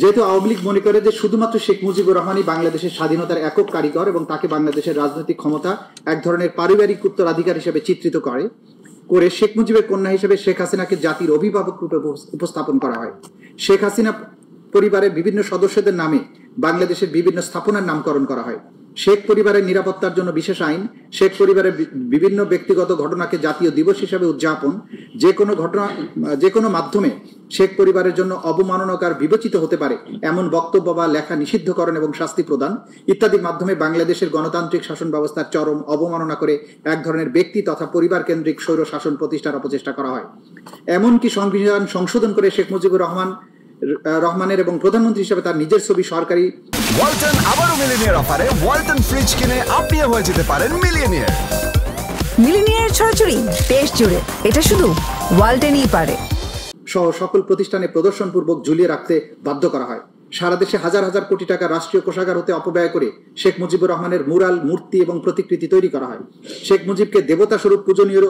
যেহেতু আওয়ামী লীগ মনে করে যে শুধুমাত্র শেখ মুজিবুর রহমানই বাংলাদেশের স্বাধীনতার একক কারিগর এবং তাকে বাংলাদেশের রাজনৈতিক ক্ষমতা এক ধরনের পারিবারিক উত্তরাধিকার হিসেবে চিত্রিত করে শেখ মুজিবের কন্যা হিসেবে শেখ হাসিনাকে জাতির অভিভাবক রূপে উপস্থাপন করা হয়। শেখ হাসিনা পরিবারের বিভিন্ন সদস্যদের নামে বাংলাদেশের বিভিন্ন স্থাপনার নামকরণ করা হয়। শেখ পরিবারের নিরাপত্তার জন্য বিশেষ আইন, শেখ পরিবারের বিভিন্ন ব্যক্তিগত ঘটনাকে জাতীয় দিবস হিসেবে উদযাপন, যে কোনো মাধ্যমে শেখ পরিবারের জন্য অবমাননাকর বিবেচিত হতে পারে এমন বক্তব্য বা লেখা নিষিদ্ধকরণ এবং শাস্তি প্রদান ইত্যাদির মাধ্যমে বাংলাদেশের গণতান্ত্রিক শাসন ব্যবস্থার চরম অবমাননা করে এক ধরনের ব্যক্তি তথা পরিবার কেন্দ্রিক স্বৈর শাসন প্রতিষ্ঠার অপচেষ্টা করা হয়। এমনকি সংবিধান সংশোধন করে শেখ মুজিবুর রহমানের এবং প্রধানমন্ত্রী হিসেবে তার নিজের ছবি সরকারি ওয়ালটন আবারও মিলিনিয়ার অফারে ওয়ালটন ফ্রিজ কিনে আপনিও হয়ে যেতে পারেন মিলিয়নিয়ার। মিলিনিয়ার ছড়াছড়ি দেশ জুড়ে, এটা শুধু ওয়ালটনই পারে। সহ সকল প্রতিষ্ঠানে প্রদর্শনপূর্বক ঝুলিয়ে রাখতে বাধ্য করা হয়। সারা দেশে হাজার হাজার কোটি টাকা রাষ্ট্রীয় কোষাগার হতে অপব্যয় করে শেখ মুজিবুর রহমানের মুরাল, মূর্তি এবং প্রতিকৃতি তৈরি করা হয়। শেখ মুজিবকে দেবতা স্বরূপ পূজনীয়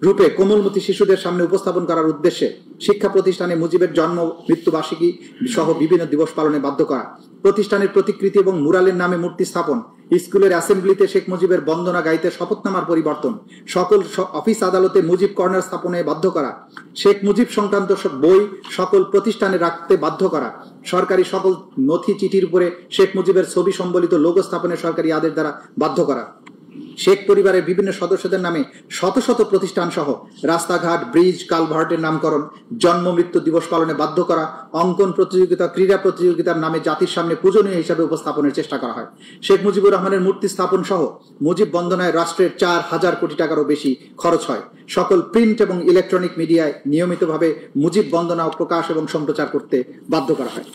রূপে কোমলমতি শিশুদের সামনে উপস্থাপন করার উদ্দেশ্যে শিক্ষা প্রতিষ্ঠানে মুজিবের জন্ম মৃত্যুবার্ষিকী সহ বিভিন্ন দিবস পালনে বাধ্য করা, প্রতিষ্ঠানের প্রতিকৃতি এবং মুরালের নামে মূর্তি স্থাপন, স্কুলের অ্যাসেম্বলিতে শেখ মুজিবের বন্দনা গাইতে শপথনামার পরিবর্তন, সকল অফিস আদালতে মুজিব কর্নার স্থাপনে বাধ্য করা, শেখ মুজিব সংক্রান্ত বই সকল প্রতিষ্ঠানে রাখতে বাধ্য করা, সরকারি সকল নথি চিঠির উপরে শেখ মুজিবের ছবি সম্বলিত লোগো স্থাপনে সরকারি আদেশ দ্বারা বাধ্য করা, শেখ পরিবারের বিভিন্ন সদস্যদের নামে শত শত প্রতিষ্ঠান সহ রাস্তাঘাট, ব্রিজ, কালভার্টের নামকরণ, জন্ম মৃত্যু দিবস পালনে বাধ্য করা, অঙ্কন প্রতিযোগিতা, ক্রীড়া প্রতিযোগিতার নামে জাতির সামনে পূজনীয় হিসাবে উপস্থাপনের চেষ্টা করা হয়। শেখ মুজিবুর রহমানের মূর্তি স্থাপন সহ মুজিব বন্দনায় রাষ্ট্রের 4,000 কোটি টাকারও বেশি খরচ হয়। সকল প্রিন্ট এবং ইলেকট্রনিক মিডিয়ায় নিয়মিতভাবে মুজিব বন্দনা প্রকাশ এবং সম্প্রচার করতে বাধ্য করা হয়।